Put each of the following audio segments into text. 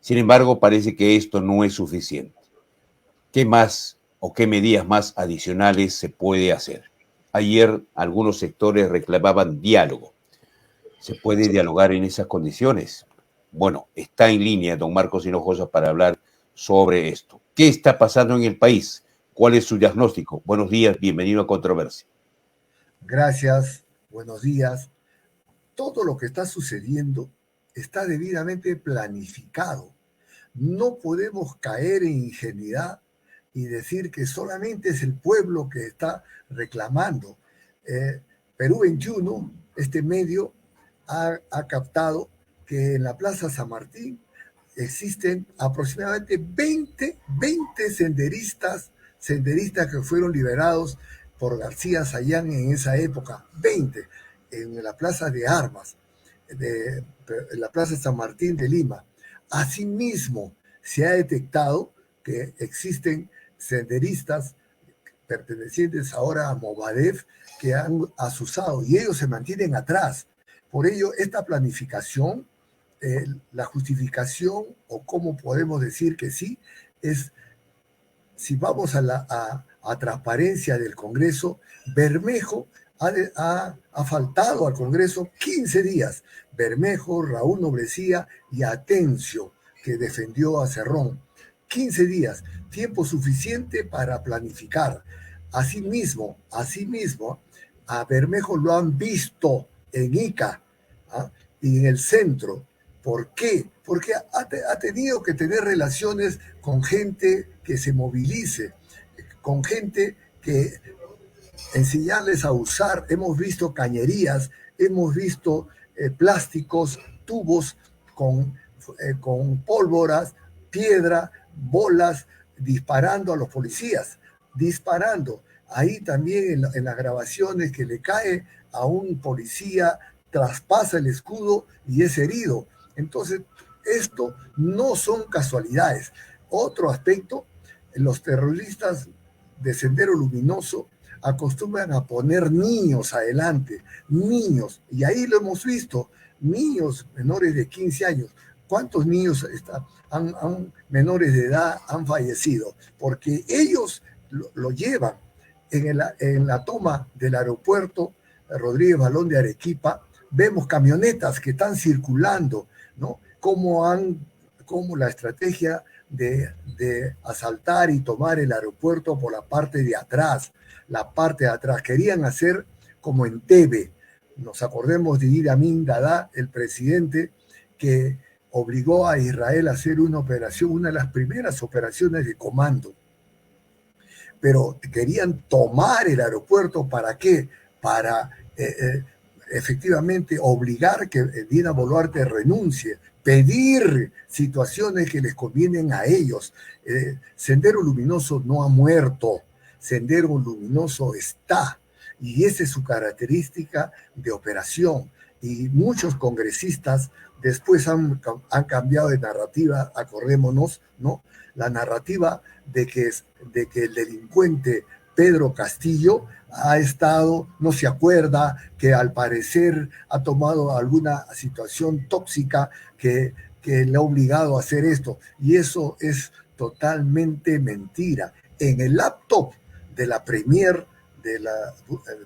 Sin embargo, parece que esto no es suficiente. ¿Qué más o qué medidas más adicionales se puede hacer? Ayer algunos sectores reclamaban diálogo. ¿Se puede dialogar en esas condiciones? Bueno, está en línea don Marcos Hinojosa para hablar sobre esto. ¿Qué está pasando en el país? ¿Cuál es su diagnóstico? Buenos días, bienvenido a Controversia. Gracias, buenos días. Todo lo que está sucediendo está debidamente planificado. No podemos caer en ingenuidad y decir que solamente es el pueblo que está reclamando. Eh, Perú 21, este medio, ha captado que en la Plaza San Martín existen aproximadamente 20 senderistas que fueron liberados por García Sayán en esa época, 20 en la Plaza de Armas, en la Plaza San Martín de Lima. Asimismo, se ha detectado que existen senderistas pertenecientes ahora a Movadef que han asusado y ellos se mantienen atrás. Por ello, esta planificación, la justificación o cómo podemos decir que sí, es si vamos a transparencia del Congreso, Bermejo ha faltado al Congreso 15 días. Bermejo, Raúl Noblecía y Atencio, que defendió a Cerrón. 15 días, tiempo suficiente para planificar. Asimismo, a Bermejo lo han visto en Ica, ¿ah? Y en el centro. ¿Por qué? Porque ha tenido que tener relaciones con gente que se movilice, con gente que enseñarles a usar. Hemos visto cañerías, hemos visto plásticos, tubos con pólvoras, piedra, bolas, disparando a los policías, disparando. Ahí también en las grabaciones que le cae a un policía, traspasa el escudo y es herido. Entonces, esto no son casualidades. Otro aspecto, los terroristas de Sendero Luminoso acostumbran a poner niños adelante, niños, y ahí lo hemos visto, niños menores de 15 años. ¿Cuántos niños menores de edad han fallecido? Porque ellos lo llevan en la toma del aeropuerto Rodríguez Balón de Arequipa. Vemos camionetas que están circulando, ¿no? Como la estrategia de asaltar y tomar el aeropuerto por la parte de atrás, querían hacer como en Tebe. Nos acordemos de Idi Amin Dada, el presidente que obligó a Israel a hacer una operación, una de las primeras operaciones de comando. Pero querían tomar el aeropuerto, ¿para qué? Para efectivamente obligar que Dina Boluarte renuncie, pedir situaciones que les convienen a ellos. Sendero Luminoso no ha muerto, Sendero Luminoso está, y esa es su característica de operación. Y muchos congresistas después han cambiado de narrativa, acordémonos, ¿no? La narrativa de que el delincuente Pedro Castillo ha estado, no se acuerda, que al parecer ha tomado alguna situación tóxica que le ha obligado a hacer esto. Y eso es totalmente mentira. En el laptop de la premier de la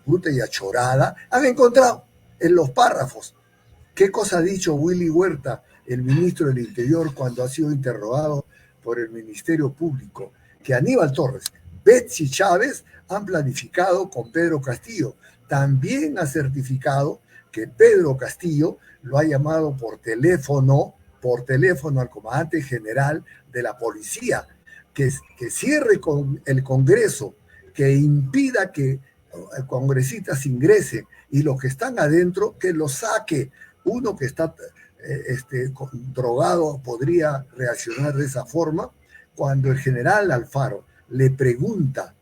Bruta y Achorada han encontrado en los párrafos qué cosa ha dicho Willy Huerta, el ministro del Interior, cuando ha sido interrogado por el Ministerio Público, que Aníbal Torres, Betsy Chávez han planificado con Pedro Castillo. También ha certificado que Pedro Castillo lo ha llamado por teléfono al comandante general de la policía, que cierre con el Congreso, que impida que congresistas ingresen y los que están adentro, que los saque. Uno que está drogado podría reaccionar de esa forma. Cuando el general Alfaro le pregunta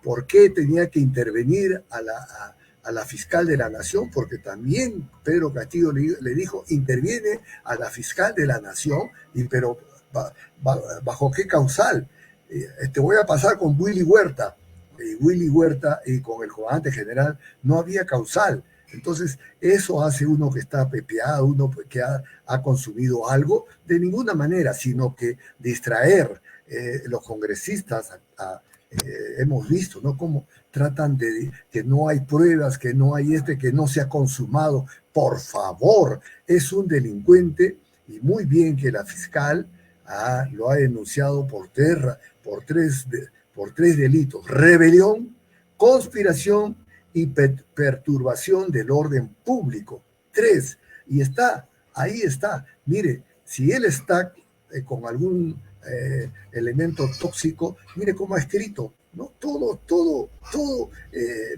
por qué tenía que intervenir a la fiscal de la Nación, porque también Pedro Castillo le dijo, interviene a la fiscal de la Nación, pero ¿bajo qué causal? Te voy a pasar con Willy Huerta. Willy Huerta y con el comandante general no había causal. Entonces, eso hace uno que está pepeado, uno que ha consumido algo, de ninguna manera, sino que distraer los congresistas, hemos visto, ¿no? Cómo tratan de que no hay pruebas, que no hay que no se ha consumado. Por favor, es un delincuente y muy bien que la fiscal lo ha denunciado por tres delitos: rebelión, conspiración y perturbación del orden público. 3. Y ahí está. Mire, si él está con algún elemento tóxico, mire cómo ha escrito, ¿no? Todo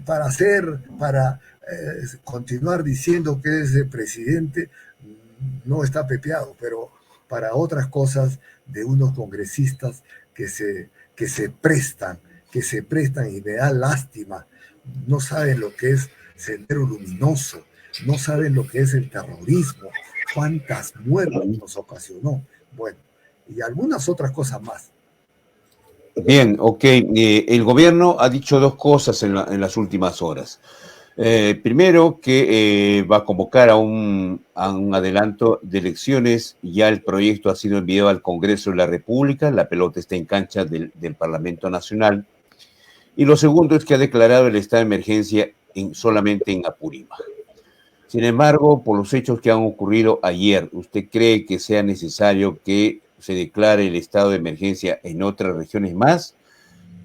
para continuar diciendo que es el presidente, no está pepeado, pero para otras cosas de unos congresistas que se prestan, y me da lástima. No saben lo que es Sendero Luminoso, no saben lo que es el terrorismo, cuántas muertes nos ocasionó. Bueno, y algunas otras cosas más. Bien, ok. El gobierno ha dicho dos cosas en las últimas horas. Primero, que va a convocar a un adelanto de elecciones. Ya el proyecto ha sido enviado al Congreso de la República, la pelota está en cancha del Parlamento Nacional. Y lo segundo es que ha declarado el estado de emergencia solamente en Apurímac. Sin embargo, por los hechos que han ocurrido ayer, ¿usted cree que sea necesario que se declare el estado de emergencia en otras regiones más?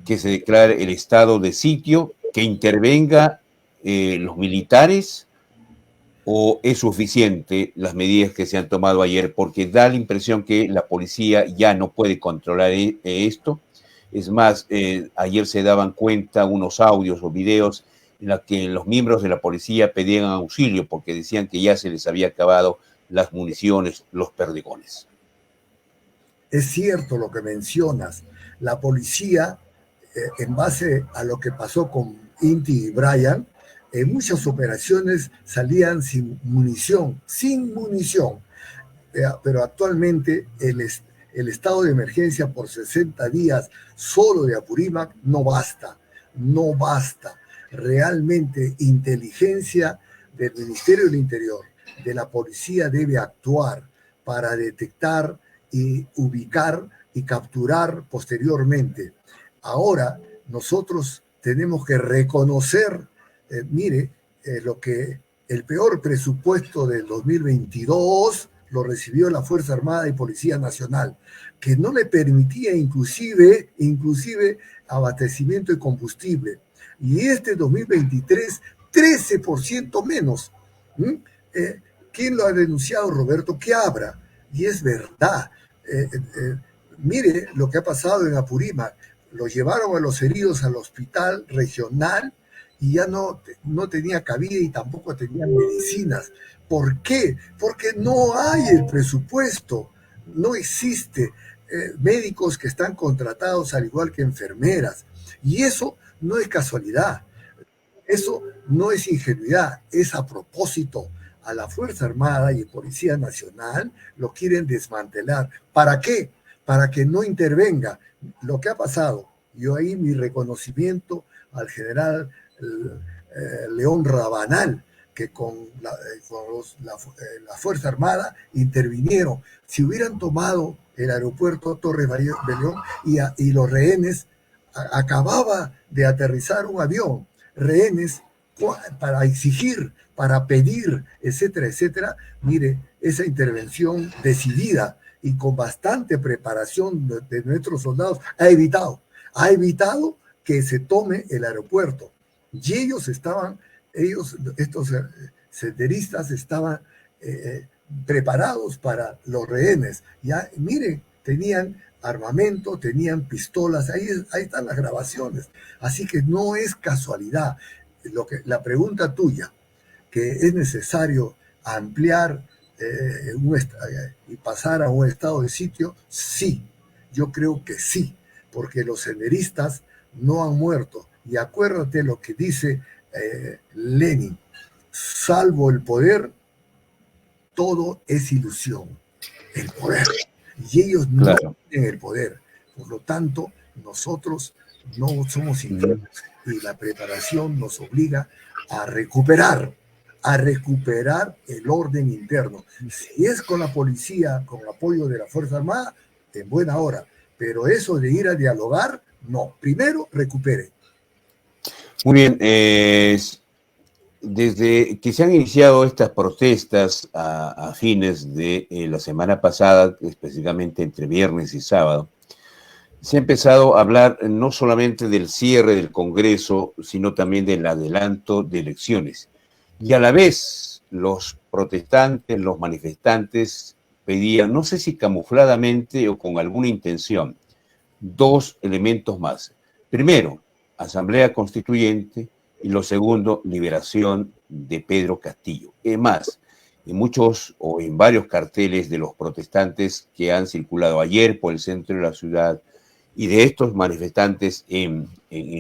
¿Que se declare el estado de sitio? ¿Que intervenga los militares? ¿O es suficiente las medidas que se han tomado ayer? Porque da la impresión que la policía ya no puede controlar esto. Es más, ayer se daban cuenta unos audios o videos en los que los miembros de la policía pedían auxilio porque decían que ya se les había acabado las municiones, los perdigones. Es cierto lo que mencionas. La policía, en base a lo que pasó con Inti y Brian, en muchas operaciones salían sin munición, pero actualmente el estado de emergencia por 60 días solo de Apurímac no basta. Realmente inteligencia del Ministerio del Interior, de la policía, debe actuar para detectar y ubicar y capturar posteriormente. Ahora nosotros tenemos que reconocer, lo que el peor presupuesto del 2022 lo recibió la Fuerza Armada y Policía Nacional, que no le permitía inclusive abastecimiento de combustible. Y este 2023, 13% menos. ¿Quién lo ha denunciado, Roberto? ¿Qué habrá? Y es verdad. Mire lo que ha pasado en Apurímac. Los llevaron a los heridos al hospital regional y ya no tenía cabida y tampoco tenían medicinas. ¿Por qué? Porque no hay el presupuesto, no existe médicos que están contratados al igual que enfermeras. Y eso no es casualidad, eso no es ingenuidad, es a propósito. A la Fuerza Armada y Policía Nacional lo quieren desmantelar. ¿Para qué? Para que no intervenga. Lo que ha pasado, yo ahí mi reconocimiento al general León Rabanal, que con la Fuerza Armada intervinieron. Si hubieran tomado el aeropuerto Torres Belón y los rehenes, acababa de aterrizar un avión, rehenes para exigir, para pedir, etcétera, etcétera. Mire, esa intervención decidida y con bastante preparación de nuestros soldados ha evitado que se tome el aeropuerto. Y estos senderistas estaban preparados para los rehenes. Ya, miren, tenían armamento, tenían pistolas, ahí están las grabaciones. Así que no es casualidad. La pregunta tuya, que es necesario ampliar y pasar a un estado de sitio, sí, yo creo que sí, porque los senderistas no han muerto. Y acuérdate lo que dice Lenin: salvo el poder, todo es ilusión. El poder. Y ellos no tienen el poder. Por lo tanto, nosotros no somos ingenuos y la preparación nos obliga a recuperar a recuperar el orden interno. Si es con la policía, con el apoyo de la Fuerza Armada, en buena hora. Pero eso de ir a dialogar, no. Primero, recupere. Muy bien. Desde que se han iniciado estas protestas a fines de la semana pasada, específicamente entre viernes y sábado, se ha empezado a hablar no solamente del cierre del Congreso, sino también del adelanto de elecciones. Y a la vez los protestantes, los manifestantes pedían, no sé si camufladamente o con alguna intención, dos elementos más. Primero, Asamblea Constituyente, y lo segundo, liberación de Pedro Castillo. Es más, en muchos o en varios carteles de los protestantes que han circulado ayer por el centro de la ciudad y de estos manifestantes en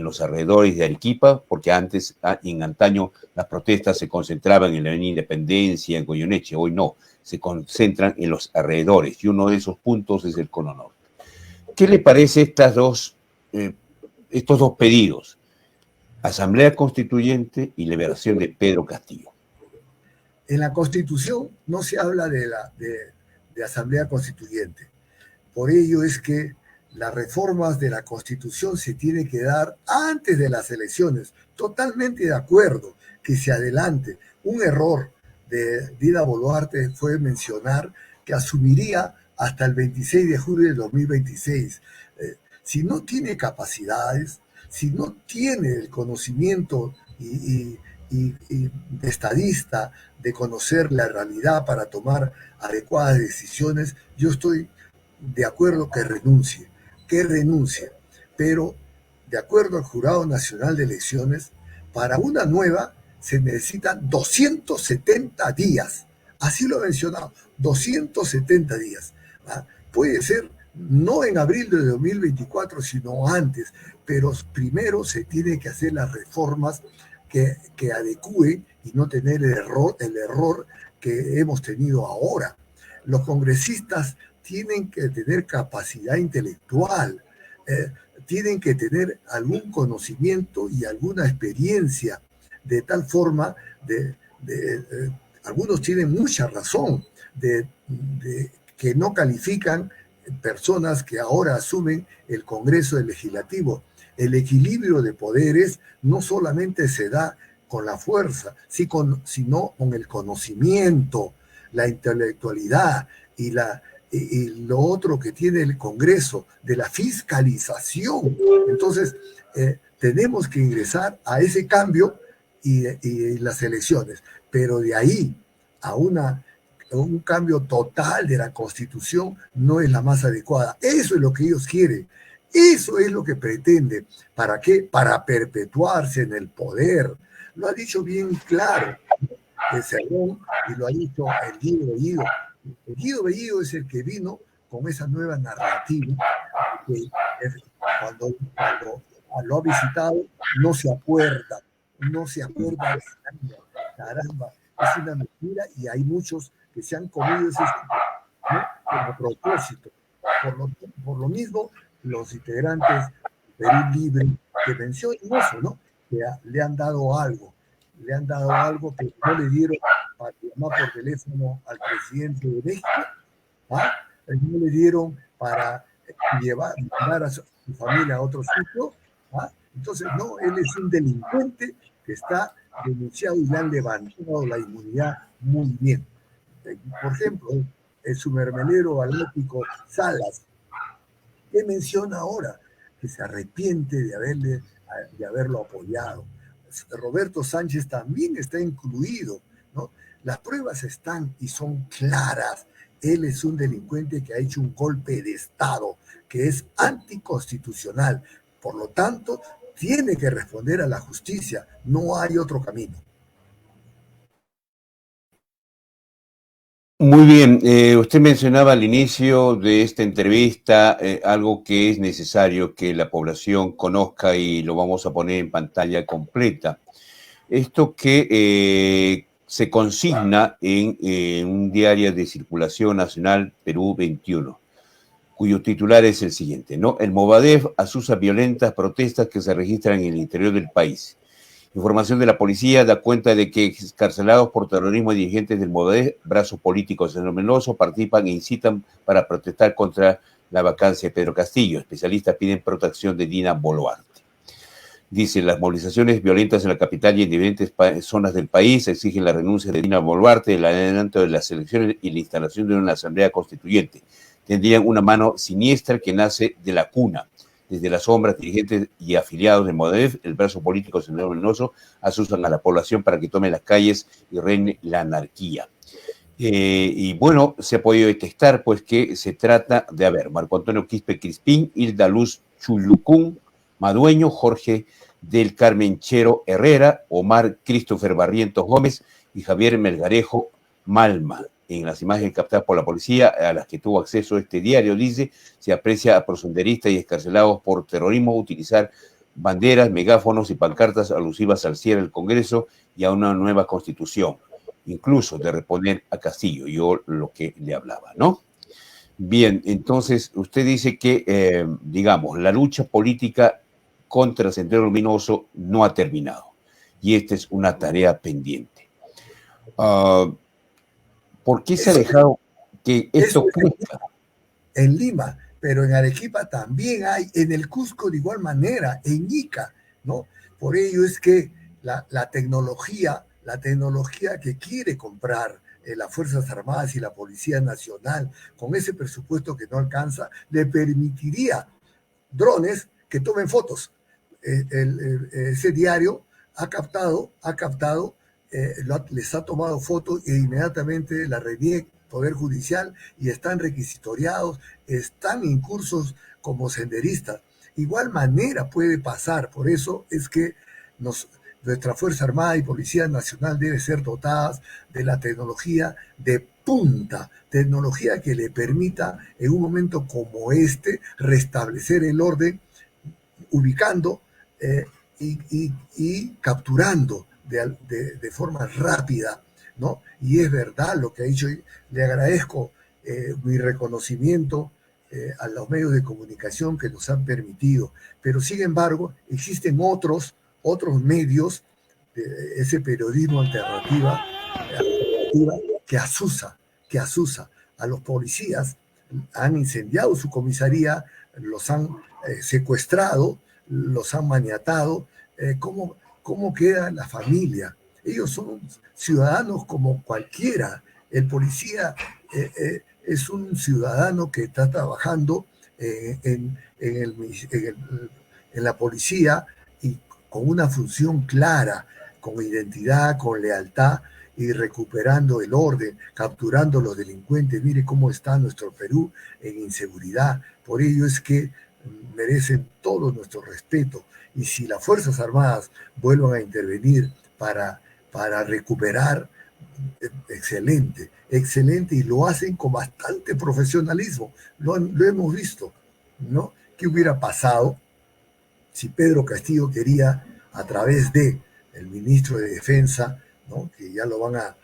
los alrededores de Arequipa, porque antes, en antaño, las protestas se concentraban en la Avenida Independencia, en Goyeneche, hoy no, se concentran en los alrededores, y uno de esos puntos es el Cono Norte. ¿Qué le parece estos dos pedidos? Asamblea Constituyente y liberación de Pedro Castillo. En la Constitución no se habla de Asamblea Constituyente. Por ello es que las reformas de la Constitución se tienen que dar antes de las elecciones. Totalmente de acuerdo que se adelante. Un error de Dina Boluarte fue mencionar que asumiría hasta el 26 de julio de 2026. Si no tiene capacidades, si no tiene el conocimiento y estadista de conocer la realidad para tomar adecuadas decisiones, yo estoy de acuerdo que renuncie, pero de acuerdo al Jurado Nacional de Elecciones, para una nueva se necesitan 270 días, así lo he mencionado, 270 días. Puede ser no en abril de 2024, sino antes, pero primero se tiene que hacer las reformas que adecúen y no tener el error que hemos tenido ahora. Los congresistas tienen que tener capacidad intelectual, tienen que tener algún conocimiento y alguna experiencia, de tal forma algunos tienen mucha razón de que no califican personas que ahora asumen el Congreso Legislativo. El equilibrio de poderes no solamente se da con la fuerza, sino con el conocimiento, la intelectualidad y lo otro que tiene el Congreso, de la fiscalización. Entonces, tenemos que ingresar a ese cambio y las elecciones, pero de ahí a un cambio total de la Constitución no es la más adecuada. Eso es lo que ellos quieren. Eso es lo que pretenden. ¿Para qué? Para perpetuarse en el poder. Lo ha dicho bien claro el Cerrón y lo ha dicho el Guido Bellido. El Guido Bellido es el que vino con esa nueva narrativa que cuando lo ha visitado no se acuerda de caramba, es una mentira y hay muchos que se han comido ese ¿no? Como propósito. Por lo mismo, los integrantes de Perú Libre que mencionan eso, ¿no? Que le han dado algo que no le dieron para llamar por teléfono al presidente de México, no le dieron para mandar a su familia a otro sitio. Entonces, no, él es un delincuente que está denunciado y le han levantado la inmunidad muy bien. Por ejemplo, el submermelero atlético Salas, ¿qué menciona ahora? Que se arrepiente de haberlo apoyado. Roberto Sánchez también está incluido, ¿no? Las pruebas están y son claras. Él es un delincuente que ha hecho un golpe de Estado, que es anticonstitucional. Por lo tanto, tiene que responder a la justicia. No hay otro camino. Muy bien, usted mencionaba al inicio de esta entrevista algo que es necesario que la población conozca y lo vamos a poner en pantalla completa. Esto que se consigna en un diario de circulación nacional, Perú 21, cuyo titular es el siguiente, ¿no? El Movadef asusa violentas protestas que se registran en el interior del país. Información de la policía da cuenta de que excarcelados por terrorismo y dirigentes del MODES, brazos políticos numerosos, participan e incitan para protestar contra la vacancia de Pedro Castillo. Especialistas piden protección de Dina Boluarte. Dice, las movilizaciones violentas en la capital y en diferentes zonas del país exigen la renuncia de Dina Boluarte, el adelanto de las elecciones y la instalación de una asamblea constituyente. Tendrían una mano siniestra que nace de la cuna. Desde las sombras, dirigentes y afiliados de MODEF, el brazo político señor Venenoso, asustan a la población para que tome las calles y reine la anarquía. Y bueno, se ha podido detectar pues que se trata de, Marco Antonio Quispe Crispín, Hilda Luz Chulucún, Madueño, Jorge del Carmenchero Herrera, Omar Christopher Barrientos Gómez y Javier Melgarejo Malma. En las imágenes captadas por la policía, a las que tuvo acceso este diario, dice, se aprecia a proselitistas y excarcelados por terrorismo utilizar banderas, megáfonos y pancartas alusivas al cierre del Congreso y a una nueva constitución, incluso de reponer a Castillo, yo lo que le hablaba, ¿no? Bien, entonces usted dice que, digamos, la lucha política contra Sendero Luminoso no ha terminado y esta es una tarea pendiente. ¿Por qué se ha dejado que esto crezca? En Lima, pero en Arequipa también hay, en el Cusco de igual manera, en Ica, ¿no? Por ello es que la tecnología que quiere comprar las Fuerzas Armadas y la Policía Nacional, con ese presupuesto que no alcanza, le permitiría drones que tomen fotos. Ese diario ha captado, les ha tomado fotos e inmediatamente la reniega Poder Judicial y están requisitoriados, están incursos como senderistas. Igual manera puede pasar, por eso es que nuestra Fuerza Armada y Policía Nacional debe ser dotadas de la tecnología de punta, tecnología que le permita en un momento como este restablecer el orden, ubicando y capturando de forma rápida, ¿no? Y es verdad lo que ha dicho, le agradezco mi reconocimiento a los medios de comunicación que nos han permitido, pero sin embargo existen otros medios de ese periodismo alternativa que asusa a los policías, han incendiado su comisaría, los han secuestrado, los han maniatado. ¿Cómo queda la familia? Ellos son ciudadanos como cualquiera. El policía es un ciudadano que está trabajando en la policía y con una función clara, con identidad, con lealtad y recuperando el orden, capturando a los delincuentes. Mire cómo está nuestro Perú en inseguridad. Por ello es que merecen todo nuestro respeto. Y si las Fuerzas Armadas vuelvan a intervenir para recuperar, excelente, y lo hacen con bastante profesionalismo. Lo hemos visto, ¿no? ¿Qué hubiera pasado si Pedro Castillo quería, a través de el ministro de Defensa, ¿no?, que ya lo van a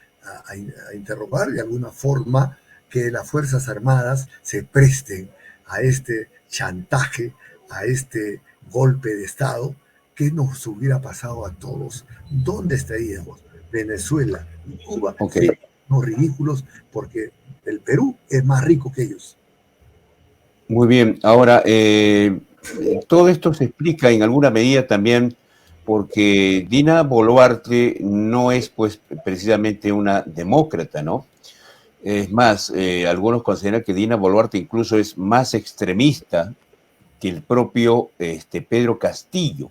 interrogar de alguna forma, que las Fuerzas Armadas se presten a este chantaje, a este golpe de Estado? ¿Qué nos hubiera pasado a todos? ¿Dónde estaríamos? Venezuela y Cuba serían unos ridículos, porque el Perú es más rico que ellos. Muy bien, ahora todo esto se explica en alguna medida también porque Dina Boluarte no es pues precisamente una demócrata, ¿no? Es más, algunos consideran que Dina Boluarte incluso es más extremista que el propio Pedro Castillo.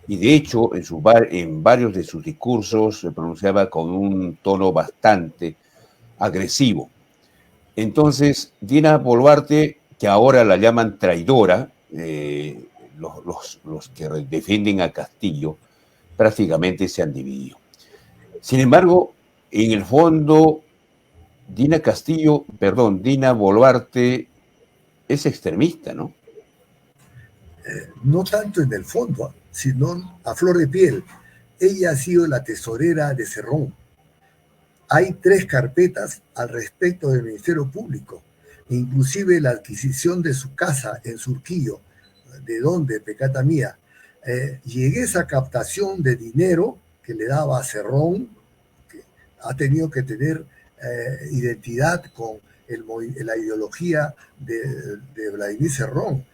Y de hecho, en varios de sus discursos se pronunciaba con un tono bastante agresivo. Entonces, Dina Boluarte, que ahora la llaman traidora, los que defienden a Castillo, prácticamente se han dividido. Sin embargo, en el fondo, Dina Boluarte es extremista, ¿no? No tanto en el fondo, sino a flor de piel. Ella ha sido la tesorera de Cerrón. Hay 3 carpetas al respecto del Ministerio Público, inclusive la adquisición de su casa en Surquillo. ¿De dónde, pecata mía? Y en esa captación de dinero que le daba a Cerrón, que ha tenido que tener identidad con la ideología de Vladimir Cerrón.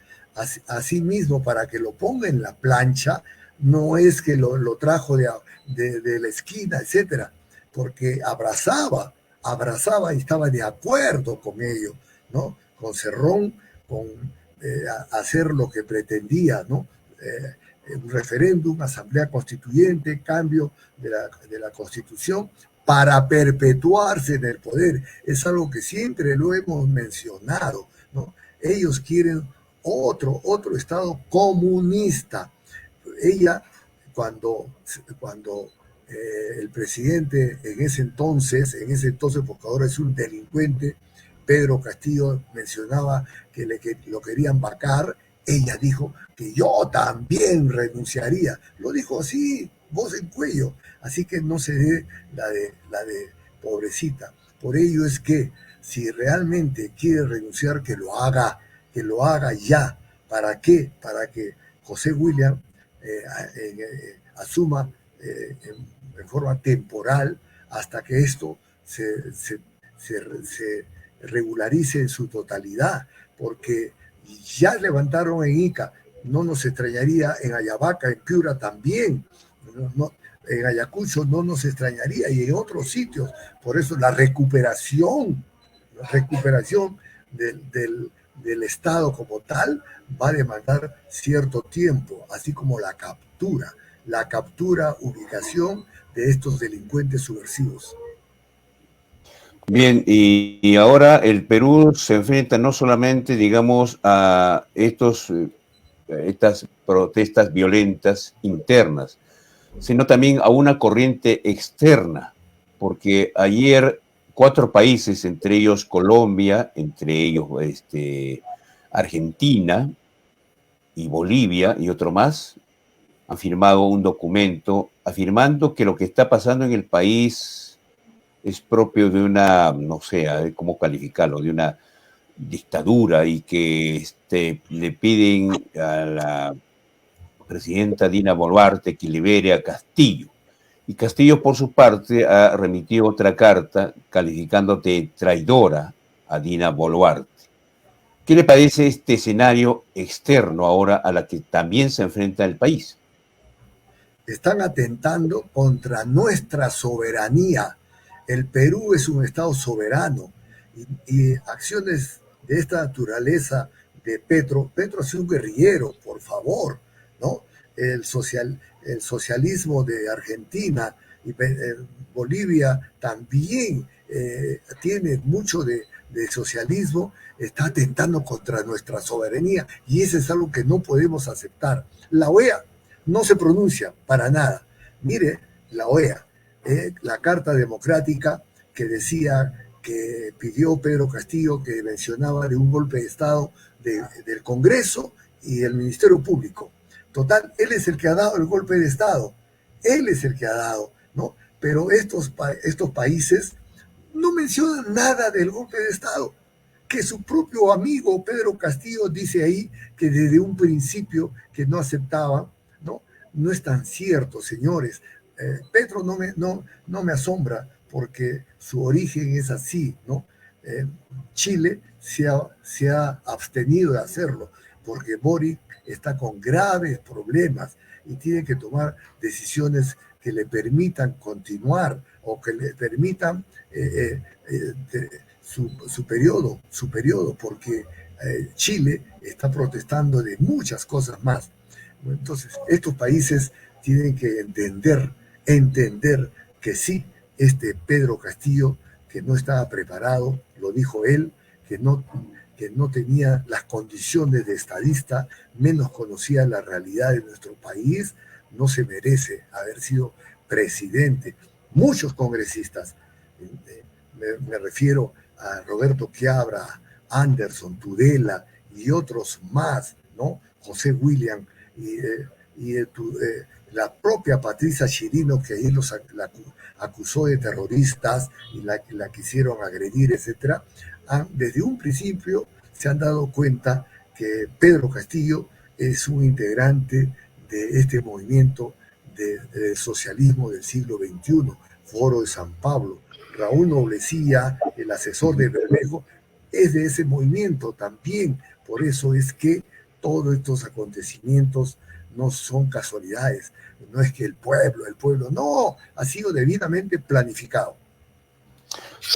Asimismo, para que lo ponga en la plancha, no es que lo trajo de la esquina, etcétera, porque abrazaba y estaba de acuerdo con ello, ¿no? Con Cerrón, con hacer lo que pretendía, ¿no? Un referéndum, asamblea constituyente, cambio de la constitución para perpetuarse en el poder. Es algo que siempre lo hemos mencionado, ¿no? Ellos quieren otro Estado comunista. Ella, cuando el presidente en ese entonces, porque ahora es un delincuente, Pedro Castillo mencionaba que lo querían vacar, ella dijo que yo también renunciaría. Lo dijo así, voz en cuello. Así que no se dé la de pobrecita. Por ello es que si realmente quiere renunciar, que lo haga ya. ¿Para qué? Para que José William asuma en forma temporal hasta que esto se regularice en su totalidad, porque ya levantaron en Ica, no nos extrañaría en Ayabaca, en Piura también, en Ayacucho no nos extrañaría y en otros sitios. Por eso la recuperación del Estado como tal va a demandar cierto tiempo, así como la captura, ubicación de estos delincuentes subversivos. Bien, y ahora el Perú se enfrenta no solamente, digamos, a estas protestas violentas internas, sino también a una corriente externa, porque ayer 4 países, entre ellos Colombia, entre ellos Argentina y Bolivia y otro más, han firmado un documento afirmando que lo que está pasando en el país es propio de una, no sé, cómo calificarlo, de una dictadura y que le piden a la presidenta Dina Boluarte que libere a Castillo. Y Castillo, por su parte, ha remitido otra carta calificando de traidora a Dina Boluarte. ¿Qué le parece este escenario externo ahora a la que también se enfrenta el país? Están atentando contra nuestra soberanía. El Perú es un Estado soberano y acciones de esta naturaleza de Petro ha sido un guerrillero, por favor, ¿no? El socialismo de Argentina y Bolivia también tiene mucho de socialismo, está atentando contra nuestra soberanía y eso es algo que no podemos aceptar. La OEA no se pronuncia para nada. Mire, la OEA, la Carta Democrática que decía, que pidió Pedro Castillo, que mencionaba de un golpe de Estado del Congreso y el Ministerio Público. Total, él es el que ha dado el golpe de Estado. Él es el que ha dado, ¿no? Pero estos países no mencionan nada del golpe de Estado, que su propio amigo Pedro Castillo dice ahí que desde un principio que no aceptaban, ¿no? No es tan cierto, señores. Petro no me asombra porque su origen es así, ¿no? Chile se ha abstenido de hacerlo porque Boric está con graves problemas y tiene que tomar decisiones que le permitan continuar o que le permitan su periodo, porque Chile está protestando de muchas cosas más. Entonces, estos países tienen que entender que sí, Pedro Castillo, que no estaba preparado, lo dijo él, que no tenía las condiciones de estadista, menos conocía la realidad de nuestro país, no se merece haber sido presidente. Muchos congresistas, me refiero a Roberto Quiabra, Anderson, Tudela y otros más, ¿no? José William y la propia Patricia Chirino, que ahí la acusó de terroristas y la quisieron agredir, etcétera, desde un principio se han dado cuenta que Pedro Castillo es un integrante de este movimiento del socialismo del siglo XXI, Foro de San Pablo. Raúl Noblecilla, el asesor de Bermejo, es de ese movimiento también. Por eso es que todos estos acontecimientos no son casualidades. No es que el pueblo, no, ha sido debidamente planificado.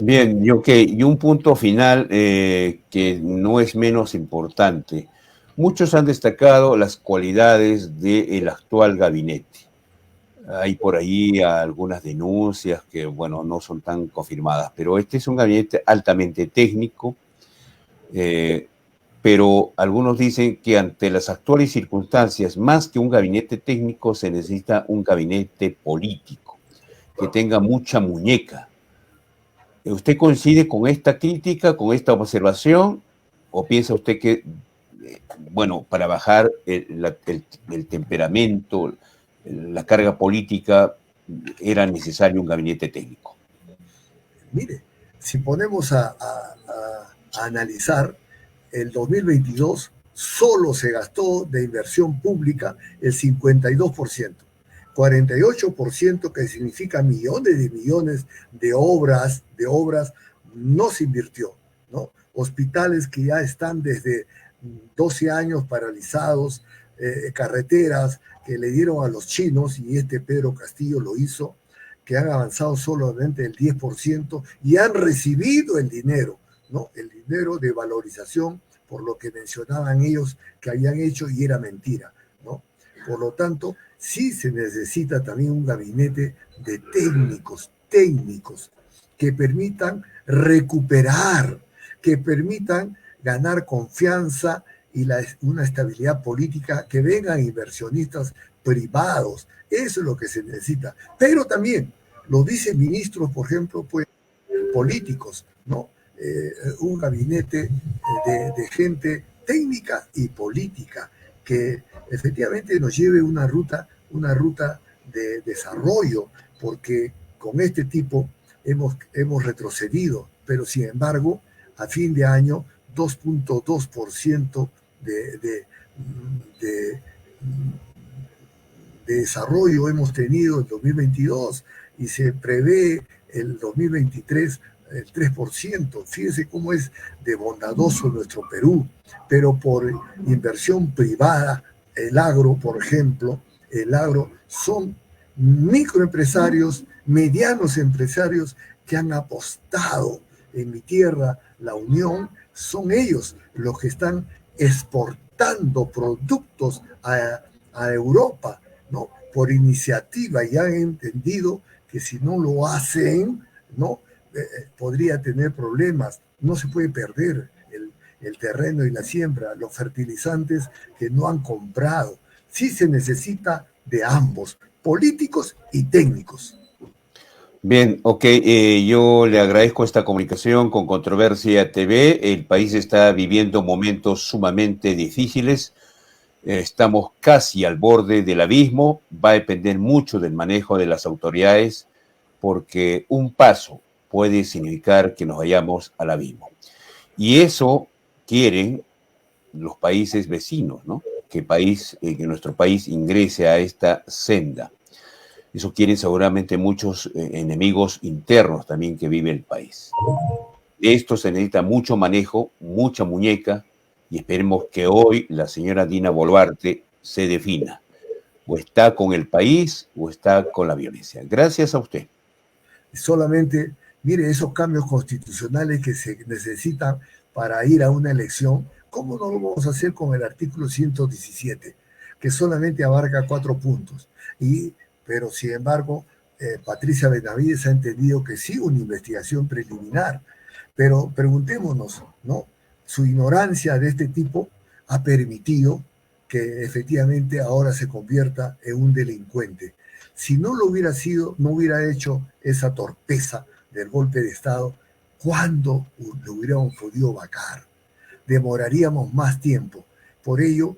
Bien, y un punto final que no es menos importante. Muchos han destacado las cualidades del actual gabinete. Hay por ahí algunas denuncias que, bueno, no son tan confirmadas, pero este es un gabinete altamente técnico, pero algunos dicen que ante las actuales circunstancias, más que un gabinete técnico, se necesita un gabinete político, que tenga mucha muñeca. ¿Usted coincide con esta crítica, con esta observación, o piensa usted que, bueno, para bajar el temperamento, la carga política, era necesario un gabinete técnico? Mire, si ponemos a analizar, el 2022 solo se gastó de inversión pública el 52%. 48%, que significa millones de millones de obras, no se invirtió, ¿no? Hospitales que ya están desde 12 años paralizados, carreteras que le dieron a los chinos, y este Pedro Castillo lo hizo, que han avanzado solamente el 10% y han recibido el dinero, ¿no? El dinero de valorización por lo que mencionaban ellos que habían hecho y era mentira, ¿no? Por lo tanto, sí se necesita también un gabinete de técnicos que permitan recuperar, que permitan ganar confianza y una estabilidad política, que vengan inversionistas privados. Eso es lo que se necesita. Pero también los viceministros, por ejemplo, pues políticos, ¿no? Un gabinete de gente técnica y política que efectivamente nos lleve una ruta de desarrollo, porque con este tipo hemos retrocedido, pero sin embargo, a fin de año, 2.2% de desarrollo hemos tenido en 2022 y se prevé el 2023 el 3%. Fíjese cómo es de bondadoso nuestro Perú, pero por inversión privada, el agro, por ejemplo, son microempresarios, medianos empresarios que han apostado en mi tierra, la Unión. Son ellos los que están exportando productos a Europa, ¿no? Por iniciativa, y han entendido que si no lo hacen, ¿no? Podría tener problemas. No se puede perder el terreno y la siembra, los fertilizantes que no han comprado. Sí se necesita de ambos, políticos y técnicos. Bien, ok, yo le agradezco esta comunicación con Controversia TV. El país está viviendo momentos sumamente difíciles. Estamos casi al borde del abismo. Va a depender mucho del manejo de las autoridades, porque un paso puede significar que nos vayamos al abismo. Y eso quieren los países vecinos, ¿no? Que nuestro país ingrese a esta senda. Eso quieren seguramente muchos enemigos internos también que vive el país. De esto se necesita mucho manejo, mucha muñeca, y esperemos que hoy la señora Dina Boluarte se defina. O está con el país o está con la violencia. Gracias a usted. Solamente, mire, esos cambios constitucionales que se necesitan para ir a una elección, ¿cómo no lo vamos a hacer con el artículo 117, que solamente abarca 4 puntos? Pero sin embargo, Patricia Benavides ha entendido que sí, una investigación preliminar. Pero preguntémonos, ¿no? Su ignorancia de este tipo ha permitido que efectivamente ahora se convierta en un delincuente. Si no lo hubiera sido, no hubiera hecho esa torpeza del golpe de Estado, ¿cuándo lo hubiéramos podido vacar? Demoraríamos más tiempo. Por ello,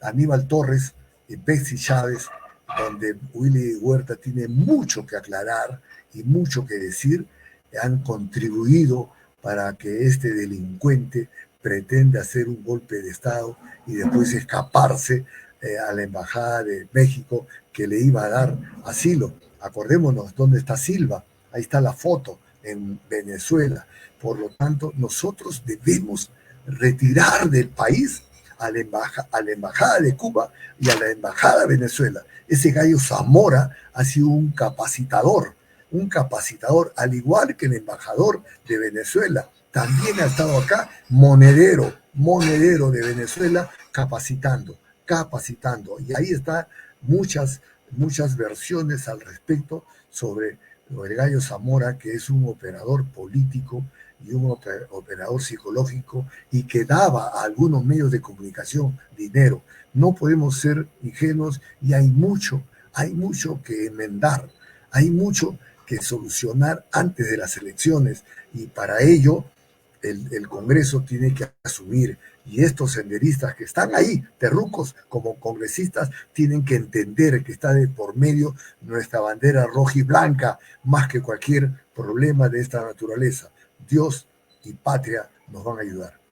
Aníbal Torres y Betsy Chávez, donde Willy Huerta tiene mucho que aclarar y mucho que decir, han contribuido para que este delincuente pretenda hacer un golpe de Estado y después escaparse a la Embajada de México que le iba a dar asilo. Acordémonos dónde está Silva, ahí está la foto, en Venezuela. Por lo tanto, nosotros debemos retirar del país a la Embajada de Cuba y a la Embajada de Venezuela. Ese gallo Zamora ha sido un capacitador, al igual que el embajador de Venezuela. También ha estado acá, monedero de Venezuela, capacitando. Y ahí están muchas versiones al respecto sobre el gallo Zamora, que es un operador político y un operador psicológico y que daba a algunos medios de comunicación dinero. No podemos ser ingenuos y hay mucho que enmendar, hay mucho que solucionar antes de las elecciones y para ello el Congreso tiene que asumir y estos senderistas que están ahí, terrucos como congresistas, tienen que entender que está de por medio nuestra bandera roja y blanca más que cualquier problema de esta naturaleza. Dios y patria nos van a ayudar.